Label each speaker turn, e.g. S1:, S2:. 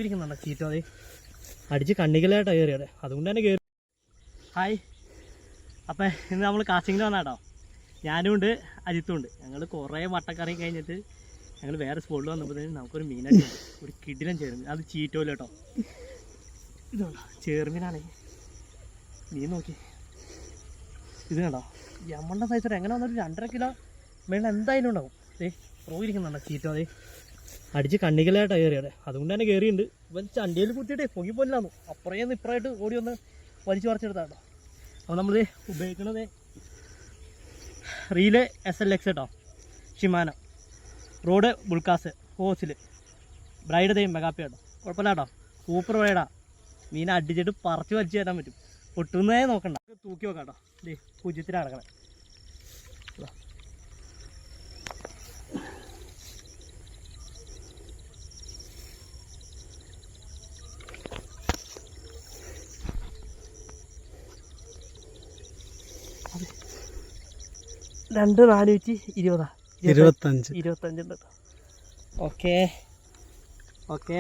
S1: ഇരിക്കുന്നുണ്ടോ ചീറ്റോ അതെ അടിച്ച് കണ്ണിക്കലായിട്ടാണ് കയറിയത് അതുകൊണ്ട് തന്നെ കയറി. ഹായ്, അപ്പം ഇന്ന് നമ്മൾ കാസ്റ്റിങ്ങിൽ വന്നാട്ടോ. ഞാനും ഉണ്ട് അജിത്തും ഉണ്ട്. ഞങ്ങൾ കുറേ വട്ടക്കറി കഴിഞ്ഞിട്ട് ഞങ്ങൾ വേറെ സ്പോട്ടിൽ വന്നപ്പോഴത്തേനും നമുക്കൊരു മീനായിട്ട് ഒരു കിടിലൻ ചേർമീൻ. അത് ചീറ്റോല കേട്ടോ. ഇതുണ്ടോ ചേർമീനാണ്. മീൻ നോക്കി ഇത് കണ്ടോ, യമ്മണ്ട സൈസോടെ എങ്ങനെ വന്നൊരു 2.5 കിലോ മേളിൽ എന്തായാലും ഉണ്ടാവും. ഇരിക്കുന്നുണ്ടോ ചീറ്റോ അതെ അടിച്ച് കണ്ണിക്കലായിട്ടാണ് കയറിയത് അതുകൊണ്ട് തന്നെ കയറിയിട്ടുണ്ട്. ഇവൻ ചണ്ടിയിൽ കുത്തിയിട്ടേ പൊങ്ങിപ്പോലാന്നു അപ്പുറേന്ന് ഇപ്പുറമായിട്ട് ഓടി വന്ന് വലിച്ചു പറിച്ചെടുത്താട്ടോ. അപ്പോൾ നമ്മൾ ഉപയോഗിക്കണത് റീല് SLX കേട്ടോ, ഷിമാനോ, റോഡ് ബുൾക്കാസ്, ഹോസിൽ ബ്രൈഡ് തേയും മെഗാപ്പി കേട്ടോ. കുഴപ്പമില്ല കേട്ടോ, സൂപ്പർ ബ്രൈഡാ. മീനെ അടിച്ചിട്ട് പറിച്ച് വലിച്ചു തരാൻ പറ്റും. പൊട്ടുന്നേ നോക്കണ്ട, തൂക്കി നോക്കാം കേട്ടോ. ഇതേ പൂജ്യത്തിലാണ് കിടക്കണേ. രണ്ട് 420 25 ഉണ്ട്. Okay okay